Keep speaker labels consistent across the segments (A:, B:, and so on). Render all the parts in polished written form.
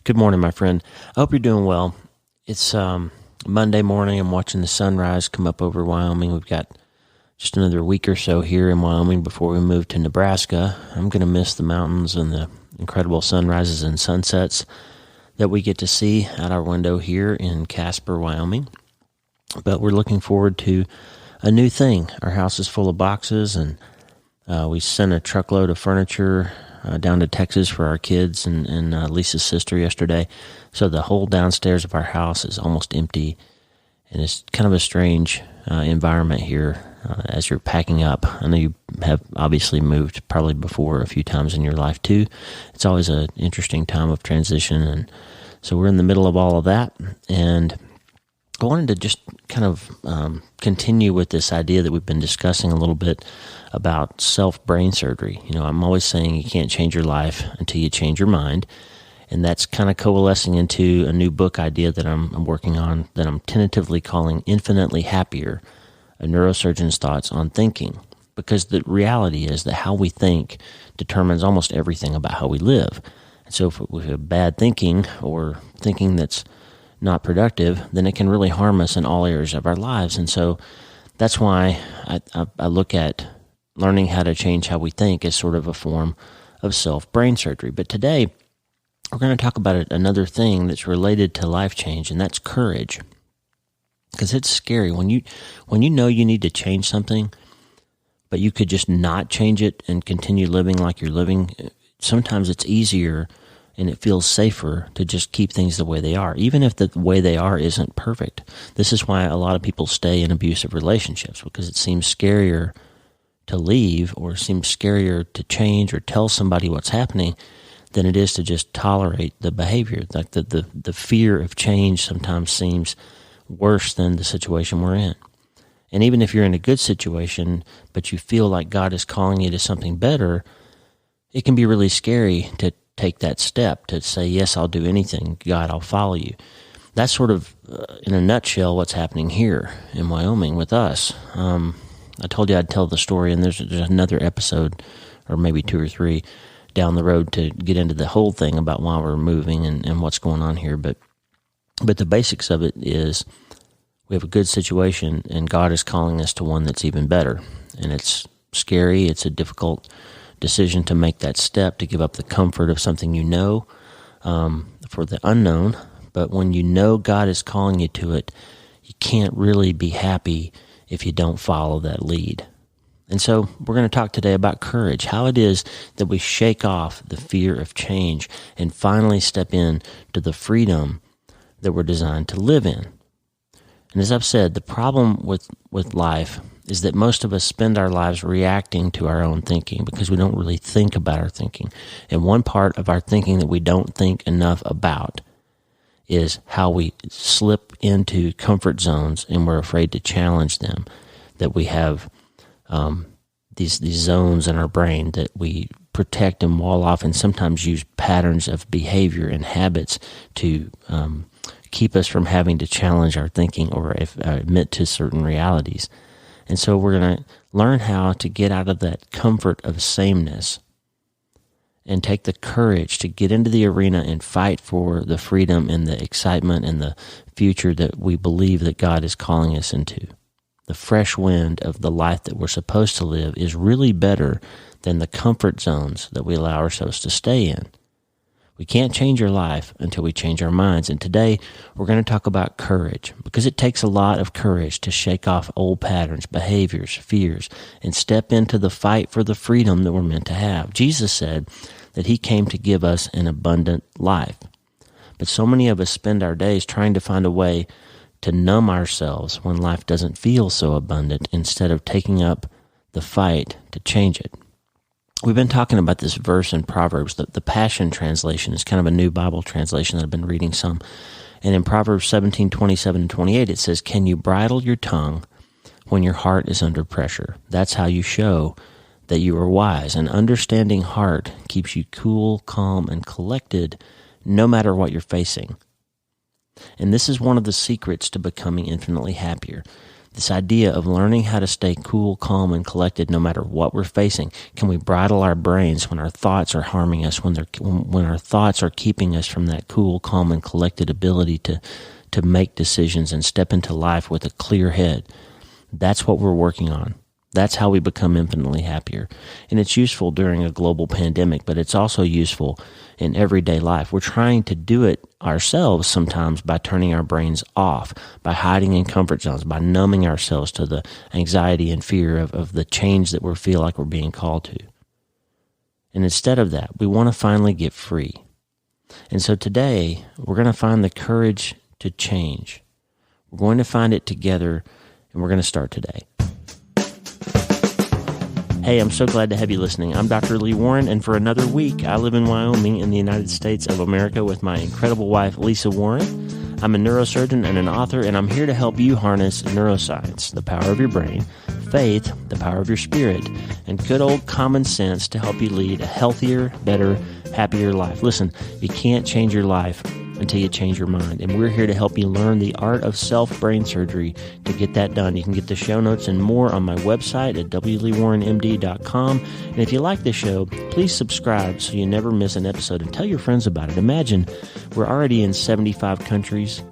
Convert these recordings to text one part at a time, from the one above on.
A: Good morning, my friend. I hope you're doing well. It's Monday morning. I'm watching the sunrise come up over Wyoming. We've got just another week or so here in Wyoming before we move to Nebraska. I'm going to miss the mountains and the incredible sunrises and sunsets that we get to see out our window here in Casper, Wyoming. But we're looking forward to a new thing. Our house is full of boxes, and we sent a truckload of furniture down to Texas for our kids and Lisa's sister yesterday. So the whole downstairs of our house is almost empty, and it's kind of a strange environment here as you're packing up. I know you have obviously moved probably before a few times in your life too. It's always an interesting time of transition, and so we're in the middle of all of that, and I wanted to just kind of continue with this idea that we've been discussing a little bit about self-brain surgery. You know, I'm always saying you can't change your life until you change your mind, and that's kind of coalescing into a new book idea that I'm working on that I'm tentatively calling Infinitely Happier, a neurosurgeon's thoughts on thinking, because the reality is that how we think determines almost everything about how we live. And so if we have bad thinking or thinking that's not productive, then it can really harm us in all areas of our lives. And so that's why I look at learning how to change how we think as sort of a form of self-brain surgery. But today, we're going to talk about another thing that's related to life change, and that's courage. Because it's scary when you know you need to change something, but you could just not change it and continue living like you're living. Sometimes it's easier and it feels safer to just keep things the way they are, even if the way they are isn't perfect. This is why a lot of people stay in abusive relationships, because it seems scarier to leave or seems scarier to change or tell somebody what's happening than it is to just tolerate the behavior. Like the fear of change sometimes seems worse than the situation we're in. And even if you're in a good situation, but you feel like God is calling you to something better, it can be really scary to take that step, to say, yes, I'll do anything. God, I'll follow you. That's sort of, in a nutshell, what's happening here in Wyoming with us. I told you I'd tell the story, and there's another episode, or maybe 2 or 3, down the road to get into the whole thing about why we're moving and what's going on here. But the basics of it is we have a good situation, and God is calling us to one that's even better. And it's scary. It's a difficult decision to make that step, to give up the comfort of something you know for the unknown. But when you know God is calling you to it, you can't really be happy if you don't follow that lead. And so we're going to talk today about courage, how it is that we shake off the fear of change and finally step in to the freedom that we're designed to live in. And as I've said, the problem with life is that most of us spend our lives reacting to our own thinking because we don't really think about our thinking. And one part of our thinking that we don't think enough about is how we slip into comfort zones and we're afraid to challenge them, that we have these zones in our brain that we protect and wall off, and sometimes use patterns of behavior and habits to keep us from having to challenge our thinking or admit to certain realities. And so we're going to learn how to get out of that comfort of sameness and take the courage to get into the arena and fight for the freedom and the excitement and the future that we believe that God is calling us into. The fresh wind of the life that we're supposed to live is really better than the comfort zones that we allow ourselves to stay in. We can't change our life until we change our minds. And today we're going to talk about courage, because it takes a lot of courage to shake off old patterns, behaviors, fears, and step into the fight for the freedom that we're meant to have. Jesus said that he came to give us an abundant life. But so many of us spend our days trying to find a way to numb ourselves when life doesn't feel so abundant, instead of taking up the fight to change it. We've been talking about this verse in Proverbs. The Passion Translation is kind of a new Bible translation that I've been reading some. And in Proverbs 17:27-28, it says, "Can you bridle your tongue when your heart is under pressure? That's how you show that you are wise. An understanding heart keeps you cool, calm, and collected no matter what you're facing." And this is one of the secrets to becoming infinitely happier. This idea of learning how to stay cool, calm, and collected no matter what we're facing. Can we bridle our brains when our thoughts are harming us, when our thoughts are keeping us from that cool, calm, and collected ability to make decisions and step into life with a clear head? That's what we're working on. That's how we become infinitely happier. And it's useful during a global pandemic, but it's also useful in everyday life. We're trying to do it ourselves sometimes by turning our brains off, by hiding in comfort zones, by numbing ourselves to the anxiety and fear of the change that we feel like we're being called to. And instead of that, we want to finally get free. And so today, we're going to find the courage to change. We're going to find it together, and we're going to start today. Hey, I'm so glad to have you listening. I'm Dr. Lee Warren, and for another week, I live in Wyoming in the United States of America with my incredible wife, Lisa Warren. I'm a neurosurgeon and an author, and I'm here to help you harness neuroscience, the power of your brain, faith, the power of your spirit, and good old common sense to help you lead a healthier, better, happier life. Listen, you can't change your life until you change your mind. And we're here to help you learn the art of self-brain surgery to get that done. You can get the show notes and more on my website at wleewarrenmd.com. And if you like the show, please subscribe so you never miss an episode and tell your friends about it. Imagine we're already in 75 countries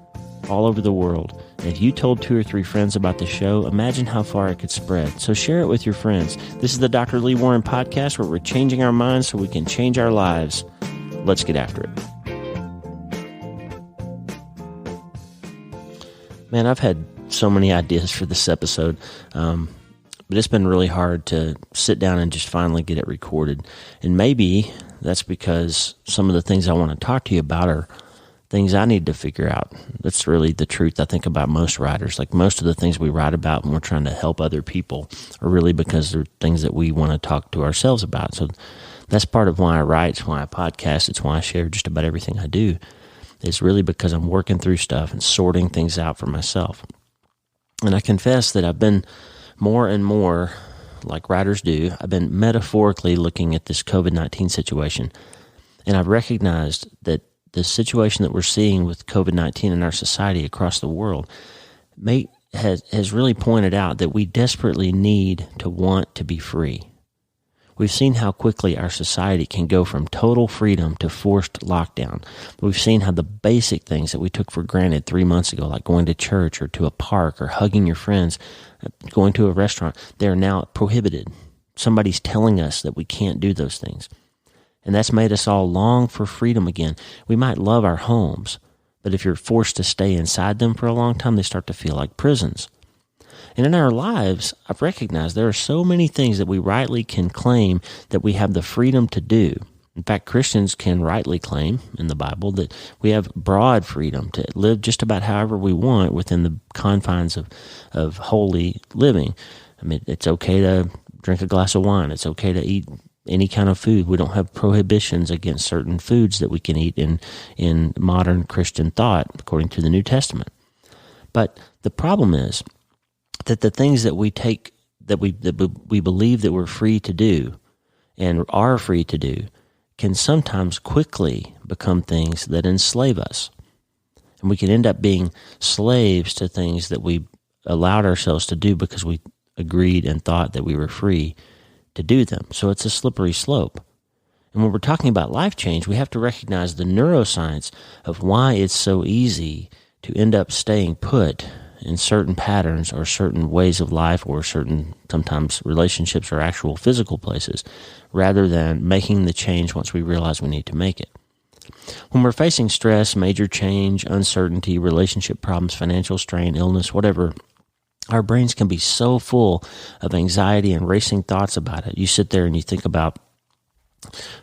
A: all over the world. And if you told 2 or 3 friends about the show, imagine how far it could spread. So share it with your friends. This is the Dr. Lee Warren podcast where we're changing our minds so we can change our lives. Let's get after it. Man, I've had so many ideas for this episode, but it's been really hard to sit down and just finally get it recorded. And maybe that's because some of the things I want to talk to you about are things I need to figure out. That's really the truth, I think, about most writers. Like most of the things we write about when we're trying to help other people are really because they're things that we want to talk to ourselves about. So that's part of why I write, it's why I podcast, it's why I share just about everything I do. It's really because I'm working through stuff and sorting things out for myself. And I confess that I've been more and more, like writers do, I've been metaphorically looking at this COVID-19 situation. And I've recognized that the situation that we're seeing with COVID-19 in our society across the world has really pointed out that we desperately need to want to be free. We've seen how quickly our society can go from total freedom to forced lockdown. We've seen how the basic things that we took for granted 3 months ago, like going to church or to a park or hugging your friends, going to a restaurant, they're now prohibited. Somebody's telling us that we can't do those things. And that's made us all long for freedom again. We might love our homes, but if you're forced to stay inside them for a long time, they start to feel like prisons. And in our lives, I've recognized there are so many things that we rightly can claim that we have the freedom to do. In fact, Christians can rightly claim in the Bible that we have broad freedom to live just about however we want within the confines of holy living. I mean, it's okay to drink a glass of wine. It's okay to eat any kind of food. We don't have prohibitions against certain foods that we can eat in modern Christian thought, according to the New Testament. But the problem is that the things that we take, that we believe that we're free to do and are free to do can sometimes quickly become things that enslave us. And we can end up being slaves to things that we allowed ourselves to do because we agreed and thought that we were free to do them. So it's a slippery slope. And when we're talking about life change, we have to recognize the neuroscience of why it's so easy to end up staying put in certain patterns or certain ways of life or certain sometimes relationships or actual physical places rather than making the change once we realize we need to make it. When we're facing stress, major change, uncertainty, relationship problems, financial strain, illness, whatever, our brains can be so full of anxiety and racing thoughts about it. You sit there and you think about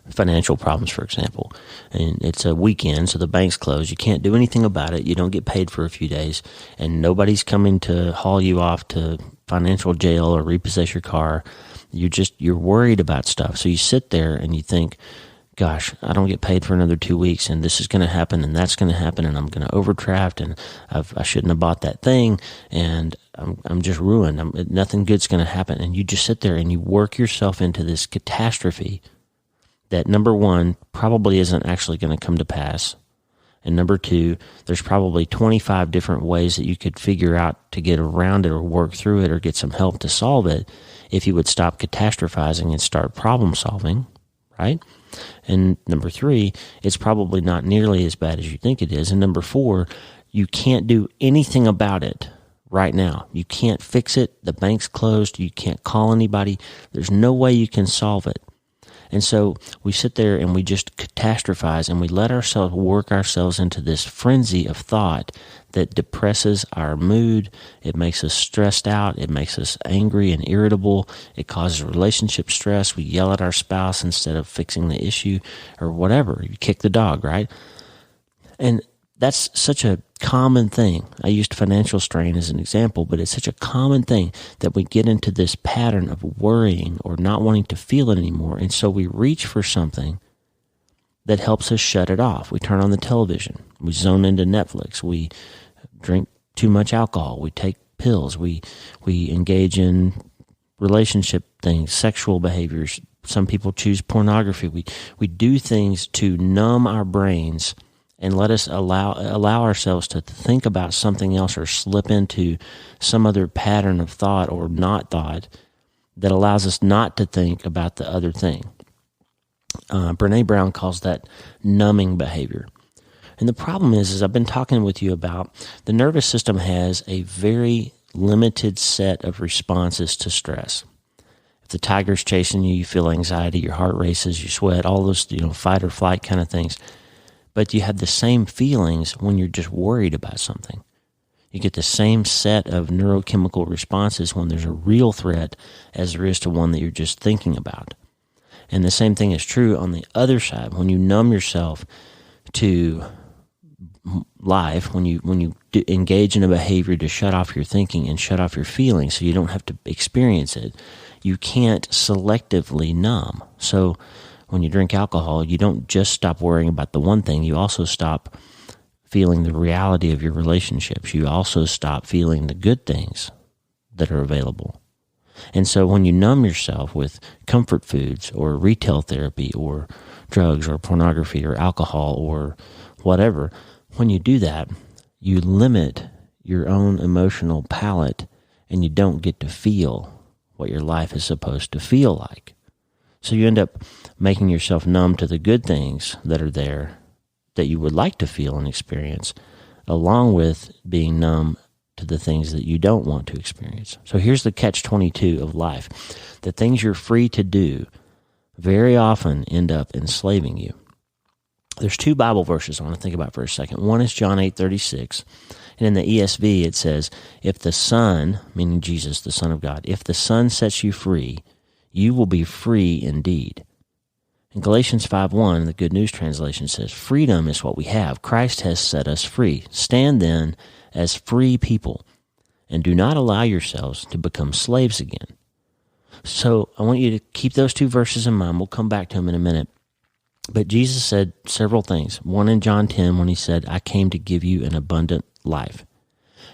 A: financial problems, for example, and it's a weekend, so the bank's closed. You can't do anything about it. You don't get paid for a few days, and nobody's coming to haul you off to financial jail or repossess your car. You're worried about stuff. So you sit there and you think, gosh, I don't get paid for another 2 weeks, and this is going to happen, and that's going to happen, and I'm going to overdraft, and I shouldn't have bought that thing, and I'm just ruined. Nothing good's going to happen. And you just sit there and you work yourself into this catastrophe that, number one, probably isn't actually going to come to pass. And number two, there's probably 25 different ways that you could figure out to get around it or work through it or get some help to solve it if you would stop catastrophizing and start problem solving, right? And number three, it's probably not nearly as bad as you think it is. And number four, you can't do anything about it right now. You can't fix it. The bank's closed. You can't call anybody. There's no way you can solve it. And so we sit there and we just catastrophize and we let ourselves work ourselves into this frenzy of thought that depresses our mood. It makes us stressed out. It makes us angry and irritable. It causes relationship stress. We yell at our spouse instead of fixing the issue or whatever. You kick the dog, right? And that's such a common thing. I used financial strain as an example, but it's such a common thing that we get into this pattern of worrying or not wanting to feel it anymore. And so we reach for something that helps us shut it off. We turn on the television. We zone into Netflix. We drink too much alcohol. We take pills. We engage in relationship things, sexual behaviors. Some people choose pornography. We do things to numb our brains and let us allow ourselves to think about something else or slip into some other pattern of thought or not thought that allows us not to think about the other thing. Brene Brown calls that numbing behavior. And the problem is I've been talking with you about the nervous system has a very limited set of responses to stress. If the tiger's chasing you, you feel anxiety, your heart races, you sweat, all those fight or flight kind of things. But you have the same feelings when you're just worried about something. You get the same set of neurochemical responses when there's a real threat as there is to one that you're just thinking about. And the same thing is true on the other side. When you numb yourself to life, when you engage in a behavior to shut off your thinking and shut off your feelings so you don't have to experience it, you can't selectively numb. So when you drink alcohol, you don't just stop worrying about the one thing, you also stop feeling the reality of your relationships. You also stop feeling the good things that are available. And so when you numb yourself with comfort foods or retail therapy or drugs or pornography or alcohol or whatever, when you do that, you limit your own emotional palate and you don't get to feel what your life is supposed to feel like. So you end up making yourself numb to the good things that are there that you would like to feel and experience, along with being numb to the things that you don't want to experience. So here's the catch-22 of life. The things you're free to do very often end up enslaving you. There's two Bible verses I want to think about for a second. One is John 8:36, and in the ESV it says, if the Son, meaning Jesus, the Son of God, if the Son sets you free, you will be free indeed. In Galatians 5:1, the Good News Translation says, freedom is what we have. Christ has set us free. Stand then as free people, and do not allow yourselves to become slaves again. So I want you to keep those two verses in mind. We'll come back to them in a minute. But Jesus said several things. One in John 10 when he said, I came to give you an abundant life.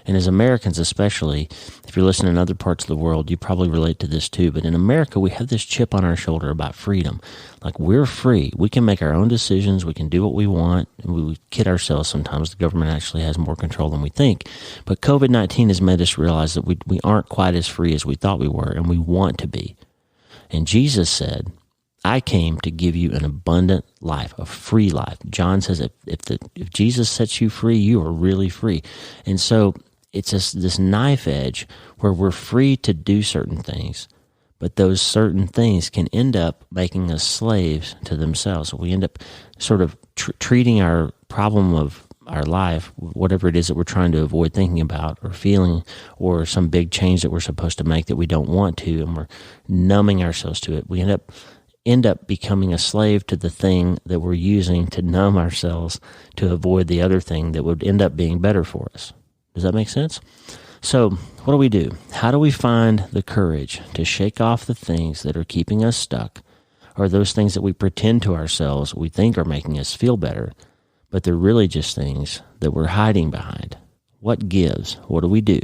A: And as Americans especially, if you're listening in other parts of the world, you probably relate to this too. But in America, we have this chip on our shoulder about freedom. Like, we're free. We can make our own decisions. We can do what we want. And we kid ourselves sometimes. The government actually has more control than we think. But COVID-19 has made us realize that we aren't quite as free as we thought we were, and we want to be. And Jesus said, I came to give you an abundant life, a free life. John says if Jesus sets you free, you are really free. And so it's this knife edge where we're free to do certain things, but those certain things can end up making us slaves to themselves. We end up sort of treating our problem of our life, whatever it is that we're trying to avoid thinking about or feeling, or some big change that we're supposed to make that we don't want to, and we're numbing ourselves to it. We end up becoming a slave to the thing that we're using to numb ourselves to avoid the other thing that would end up being better for us. Does that make sense? So what do? How do we find the courage to shake off the things that are keeping us stuck, or those things that we pretend to ourselves we think are making us feel better, but they're really just things that we're hiding behind? What gives? What do we do?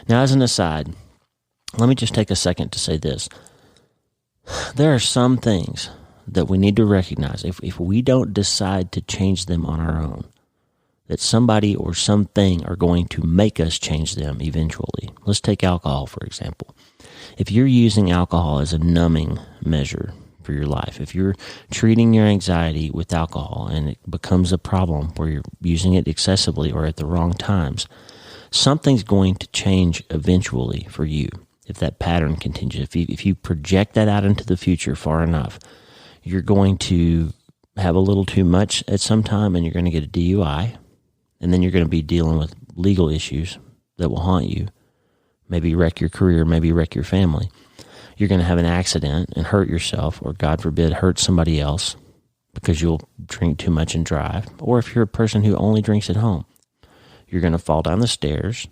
A: Now, as an aside, let me just take a second to say this. There are some things that we need to recognize. If we don't decide to change them on our own, that somebody or something are going to make us change them eventually. Let's take alcohol, for example. If you're using alcohol as a numbing measure for your life, if you're treating your anxiety with alcohol and it becomes a problem where you're using it excessively or at the wrong times, something's going to change eventually for you if that pattern continues. If you project that out into the future far enough, you're going to have a little too much at some time and you're going to get a DUI, and then you're going to be dealing with legal issues that will haunt you, maybe wreck your career, maybe wreck your family. You're going to have an accident and hurt yourself, or God forbid, hurt somebody else because you'll drink too much and drive. Or if you're a person who only drinks at home, you're going to fall down the stairs,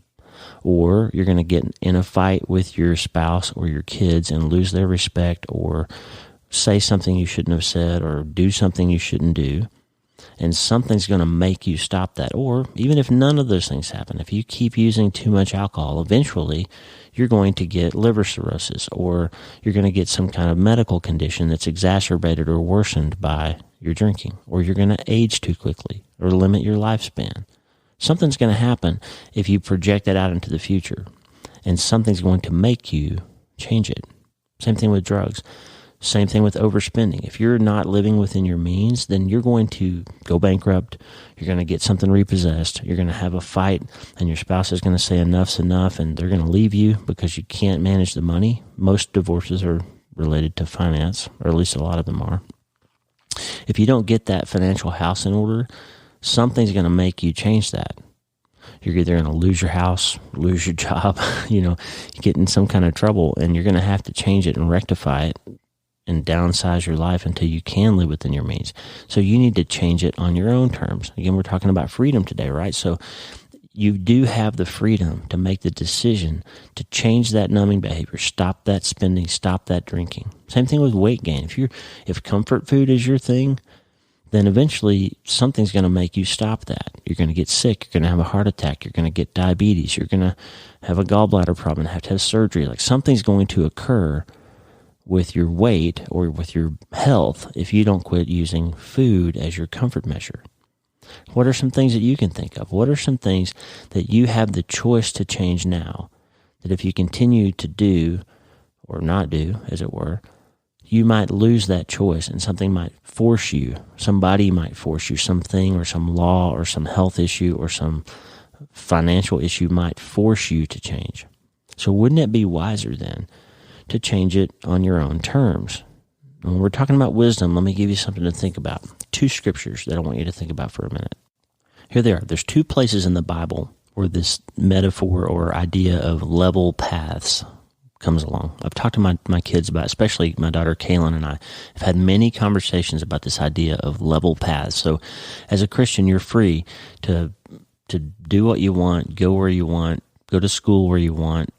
A: or you're going to get in a fight with your spouse or your kids and lose their respect, or say something you shouldn't have said, or do something you shouldn't do. And something's going to make you stop that. Or even if none of those things happen, if you keep using too much alcohol, eventually you're going to get liver cirrhosis, or you're going to get some kind of medical condition that's exacerbated or worsened by your drinking, or you're going to age too quickly or limit your lifespan. Something's going to happen if you project that out into the future, and something's going to make you change it. Same thing with drugs. Same thing with overspending. If you're not living within your means, then you're going to go bankrupt. You're going to get something repossessed. You're going to have a fight, and your spouse is going to say enough's enough, and they're going to leave you because you can't manage the money. Most divorces are related to finance, or at least a lot of them are. If you don't get that financial house in order, something's going to make you change that. You're either going to lose your house, lose your job, you get in some kind of trouble, and you're going to have to change it and rectify it and downsize your life until you can live within your means. So you need to change it on your own terms. Again, we're talking about freedom today, right? So you do have the freedom to make the decision to change that numbing behavior, stop that spending, stop that drinking. Same thing with weight gain. If comfort food is your thing, then eventually something's going to make you stop that. You're going to get sick. You're going to have a heart attack. You're going to get diabetes. You're going to have a gallbladder problem and have to have surgery. Like, something's going to occur with your weight or with your health if you don't quit using food as your comfort measure. What are some things that you can think of? What are some things that you have the choice to change now, that if you continue to do or not do, as it were, you might lose that choice, and something might force you, somebody might force you, something or some law or some health issue or some financial issue might force you to change. So wouldn't it be wiser then to change it on your own terms? When we're talking about wisdom, let me give you something to think about. 2 scriptures that I want you to think about for a minute. Here they are. There's 2 places in the Bible where this metaphor or idea of level paths comes along. I've talked to my kids about, especially my daughter Kaylin and I, have had many conversations about this idea of level paths. So as a Christian, you're free to do what you want, go where you want, go to school where you want,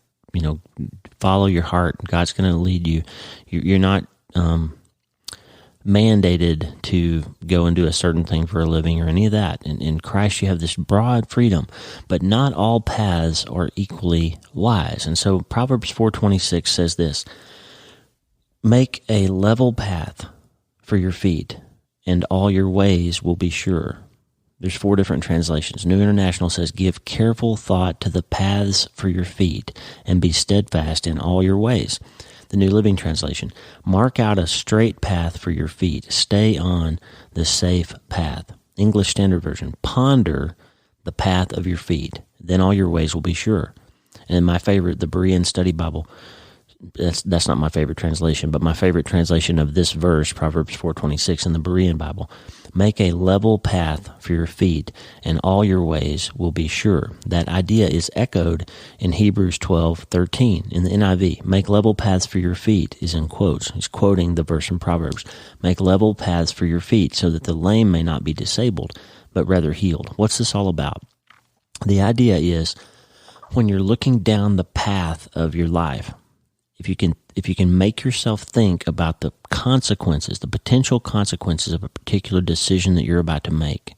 A: follow your heart. God's going to lead you. You're not mandated to go and do a certain thing for a living or any of that. In Christ, you have this broad freedom, but not all paths are equally wise. And so Proverbs 4:26 says this: make a level path for your feet, and all your ways will be sure. There's 4 different translations. New International says, give careful thought to the paths for your feet, and be steadfast in all your ways. The New Living Translation, mark out a straight path for your feet. Stay on the safe path. English Standard Version, ponder the path of your feet. Then all your ways will be sure. And my favorite, the Berean Study Bible, that's not my favorite translation, but my favorite translation of this verse, Proverbs 4:26 in the Berean Bible, make a level path for your feet, and all your ways will be sure. That idea is echoed in Hebrews 12:13 in the NIV. Make level paths for your feet is in quotes. He's quoting the verse in Proverbs. Make level paths for your feet so that the lame may not be disabled, but rather healed. What's this all about? The idea is when you're looking down the path of your life, if you can make yourself think about the consequences, the potential consequences of a particular decision that you're about to make,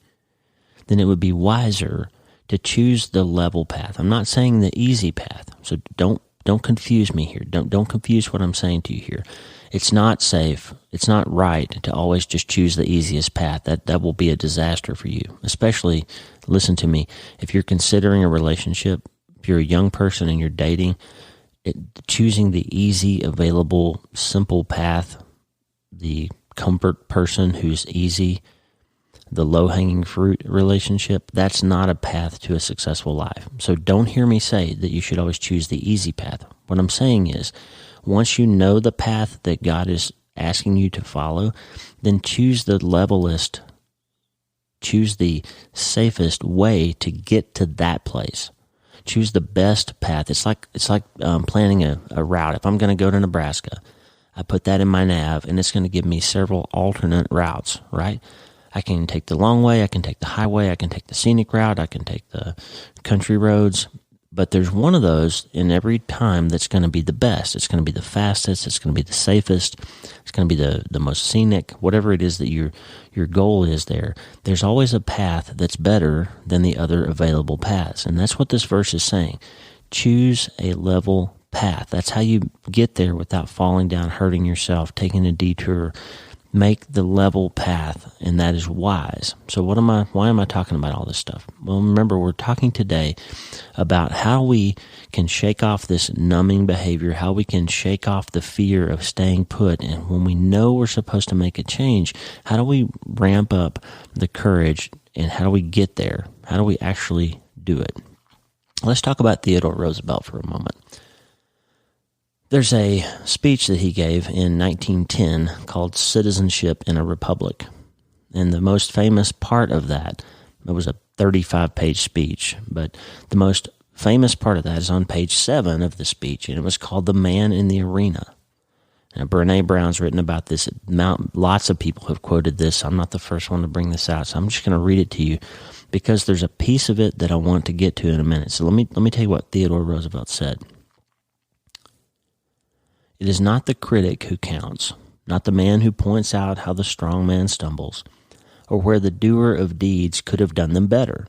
A: then it would be wiser to choose the level path. I'm not saying the easy path, so don't confuse me here. Don't confuse what I'm saying to you here. It's not safe. It's not right to always just choose the easiest path. That will be a disaster for you. Especially, listen to me, if you're considering a relationship, if you're a young person and you're dating, choosing the easy, available, simple path, the comfort person who's easy, the low-hanging fruit relationship, that's not a path to a successful life. So don't hear me say that you should always choose the easy path. What I'm saying is, once you know the path that God is asking you to follow, then choose the levelest, choose the safest way to get to that place. Choose the best path. It's like planning a route. If I'm going to go to Nebraska, I put that in my nav, and it's going to give me several alternate routes, right? I can take the long way, I can take the highway, I can take the scenic route, I can take the country roads, but there's one of those in every time that's going to be the best. It's going to be the fastest, it's going to be the safest, it's going to be the most scenic, whatever it is that your goal is there. There's always a path that's better than the other available paths, and that's what this verse is saying. Choose a level path. That's how you get there without falling down, hurting yourself, taking a detour. Make the level path, and that is wise. So why am I talking about all this stuff? Well, remember, we're talking today about how we can shake off this numbing behavior, how we can shake off the fear of staying put, and when we know we're supposed to make a change, how do we ramp up the courage, and how do we get there? How do we actually do it? Let's talk about Theodore Roosevelt for a moment. There's a speech that he gave in 1910 called Citizenship in a Republic. And the most famous part of that, it was a 35-page speech, but the most famous part of that is on page 7 of the speech, and it was called The Man in the Arena. Now, Brene Brown's written about this. Lots of people have quoted this. I'm not the first one to bring this out, so I'm just going to read it to you because there's a piece of it that I want to get to in a minute. So let me tell you what Theodore Roosevelt said. It is not the critic who counts, not the man who points out how the strong man stumbles, or where the doer of deeds could have done them better.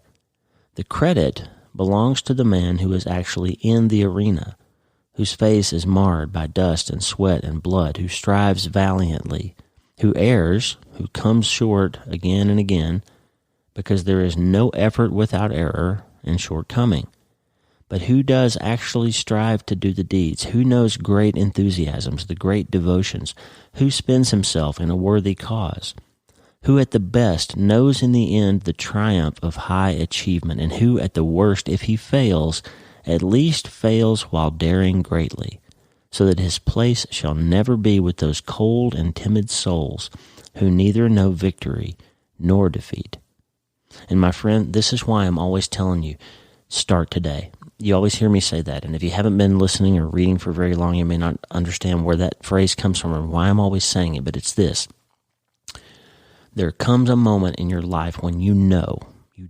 A: The credit belongs to the man who is actually in the arena, whose face is marred by dust and sweat and blood, who strives valiantly, who errs, who comes short again and again, because there is no effort without error and shortcoming. But who does actually strive to do the deeds? Who knows great enthusiasms, the great devotions? Who spends himself in a worthy cause? Who at the best knows in the end the triumph of high achievement? And who at the worst, if he fails, at least fails while daring greatly, so that his place shall never be with those cold and timid souls who neither know victory nor defeat? And my friend, this is why I'm always telling you, start today. You always hear me say that, and if you haven't been listening or reading for very long, you may not understand where that phrase comes from or why I'm always saying it, but it's this. There comes a moment in your life when you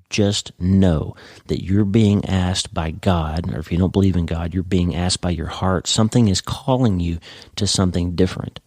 A: just know that you're being asked by God, or if you don't believe in God, you're being asked by your heart. Something is calling you to something different.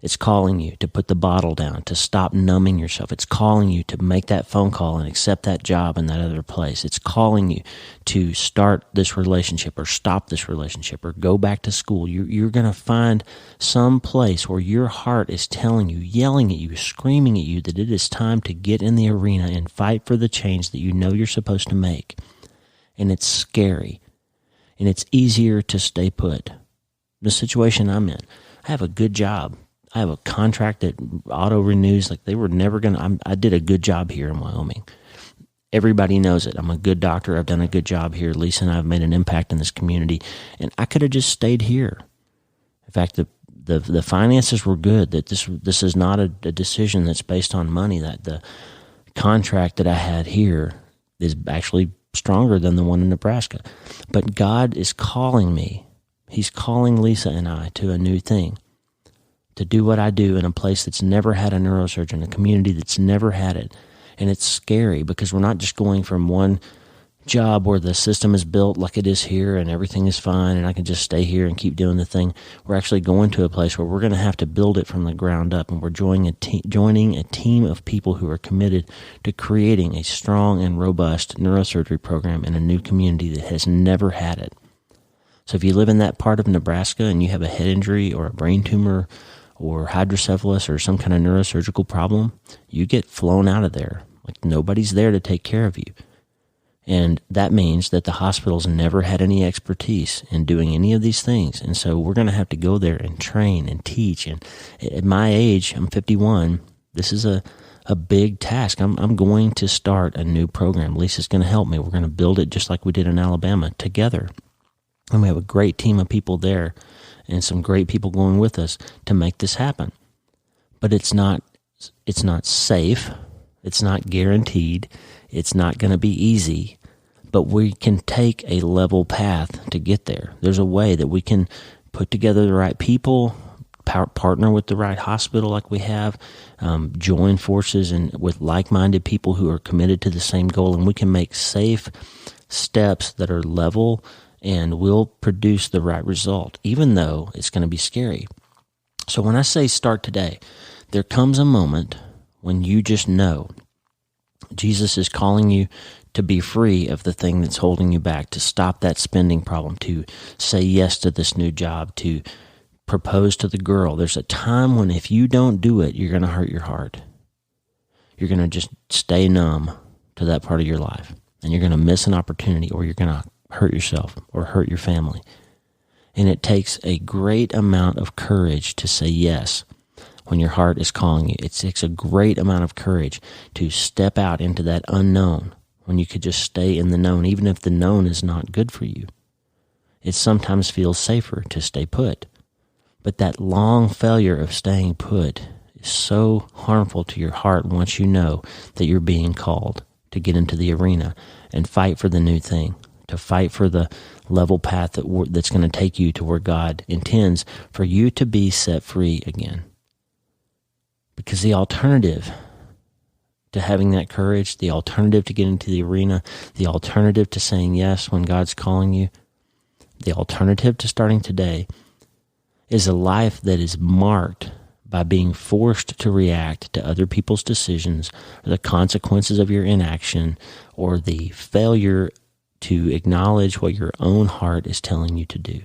A: It's calling you to put the bottle down, to stop numbing yourself. It's calling you to make that phone call and accept that job in that other place. It's calling you to start this relationship or stop this relationship or go back to school. You're going to find some place where your heart is telling you, yelling at you, screaming at you that it is time to get in the arena and fight for the change that you know you're supposed to make. And it's scary. And it's easier to stay put. The situation I'm in, I have a good job. I have a contract that auto renews. Like they were never going to, I did a good job here in Wyoming. Everybody knows it. I'm a good doctor. I've done a good job here. Lisa and I have made an impact in this community. And I could have just stayed here. In fact, the finances were good. That this is not a decision that's based on money. That the contract that I had here is actually stronger than the one in Nebraska. But God is calling me. He's calling Lisa and I to a new thing. To do what I do in a place that's never had a neurosurgeon, a community that's never had it. And it's scary because we're not just going from one job where the system is built like it is here and everything is fine and I can just stay here and keep doing the thing. We're actually going to a place where we're going to have to build it from the ground up, and we're joining a team of people who are committed to creating a strong and robust neurosurgery program in a new community that has never had it. So if you live in that part of Nebraska and you have a head injury or a brain tumor or hydrocephalus or some kind of neurosurgical problem, you get flown out of there. Like nobody's there to take care of you. And that means that the hospital's never had any expertise in doing any of these things. And so we're going to have to go there and train and teach. And at my age, I'm 51, this is a big task. I'm going to start a new program. Lisa's going to help me. We're going to build it just like we did in Alabama together. And we have a great team of people there and some great people going with us to make this happen. But it's not safe. It's not guaranteed. It's not going to be easy. But we can take a level path to get there. There's a way that we can put together the right people, partner with the right hospital like we have, join forces and with like-minded people who are committed to the same goal, and we can make safe steps that are level and will produce the right result, even though it's going to be scary. So when I say start today, there comes a moment when you just know Jesus is calling you to be free of the thing that's holding you back, to stop that spending problem, to say yes to this new job, to propose to the girl. There's a time when if you don't do it, you're going to hurt your heart. You're going to just stay numb to that part of your life, and you're going to miss an opportunity, or you're going to hurt yourself or hurt your family. And it takes a great amount of courage to say yes when your heart is calling you. It takes a great amount of courage to step out into that unknown when you could just stay in the known, even if the known is not good for you. It sometimes feels safer to stay put. But that long failure of staying put is so harmful to your heart once you know that you're being called to get into the arena and fight for the new thing, to fight for the level path that's going to take you to where God intends for you to be set free again. Because the alternative to having that courage, the alternative to getting to the arena, the alternative to saying yes when God's calling you, the alternative to starting today is a life that is marked by being forced to react to other people's decisions, or the consequences of your inaction, or the failure to acknowledge what your own heart is telling you to do.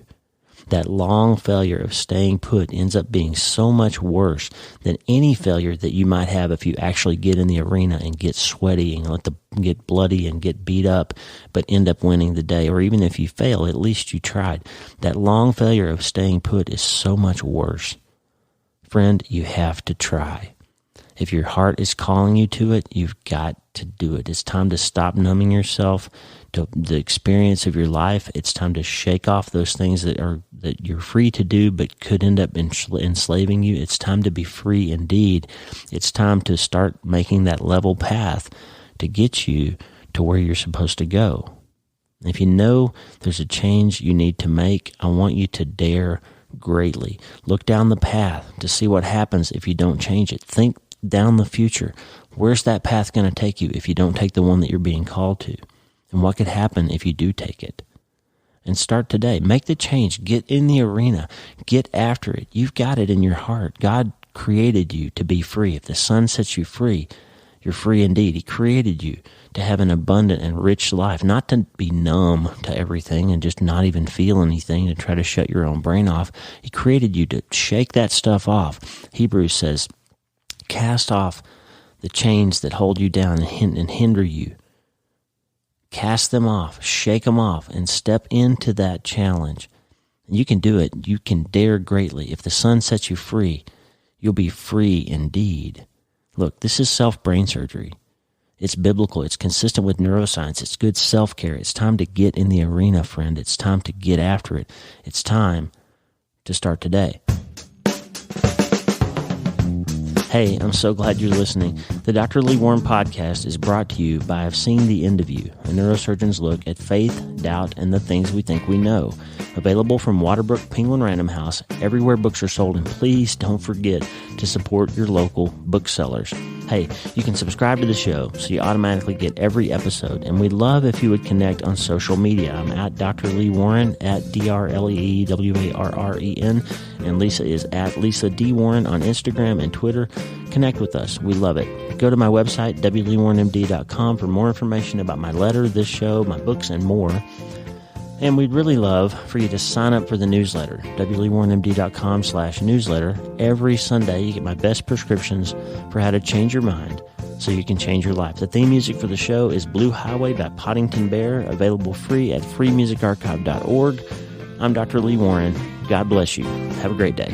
A: That long failure of staying put ends up being so much worse than any failure that you might have if you actually get in the arena and get sweaty and get bloody and get beat up, but end up winning the day. Or even if you fail, at least you tried. That long failure of staying put is so much worse. Friend, you have to try. If your heart is calling you to it, you've got to do it. It's time to stop numbing yourself to the experience of your life. It's time to shake off those things that you're free to do but could end up enslaving you. It's time to be free indeed. It's time to start making that level path to get you to where you're supposed to go. If you know there's a change you need to make, I want you to dare greatly. Look down the path to see what happens if you don't change it. Think down the future. Where's that path going to take you if you don't take the one that you're being called to? And what could happen if you do take it? And start today. Make the change. Get in the arena. Get after it. You've got it in your heart. God created you to be free. If the Son sets you free, you're free indeed. He created you to have an abundant and rich life, not to be numb to everything and just not even feel anything, to try to shut your own brain off. He created you to shake that stuff off. Hebrews says, cast off the chains that hold you down and hinder you. Cast them off, shake them off, and step into that challenge. You can do it. You can dare greatly. If the Son sets you free, you'll be free indeed. Look, this is self-brain surgery. It's biblical. It's consistent with neuroscience. It's good self-care. It's time to get in the arena, friend. It's time to get after it. It's time to start today. Hey, I'm so glad you're listening. The Dr. Lee Warren podcast is brought to you by I've Seen the End of You, a neurosurgeon's look at faith, doubt, and the things we think we know. Available from Waterbrook Penguin Random House, everywhere books are sold, and please don't forget to support your local booksellers. Hey, you can subscribe to the show so you automatically get every episode, and we'd love if you would connect on social media. I'm at Dr. Lee Warren, at DrLeeWarren, and Lisa is at Lisa D. Warren on Instagram and Twitter. Connect with us. We love it. Go to my website, wleewarrenmd.com, for more information about my letter, this show, my books, and more. And we'd really love for you to sign up for the newsletter, wleewarrenmd.com/newsletter. Every Sunday, you get my best prescriptions for how to change your mind so you can change your life. The theme music for the show is Blue Highway by Poddington Bear, available free at freemusicarchive.org. I'm Dr. Lee Warren. God bless you. Have a great day.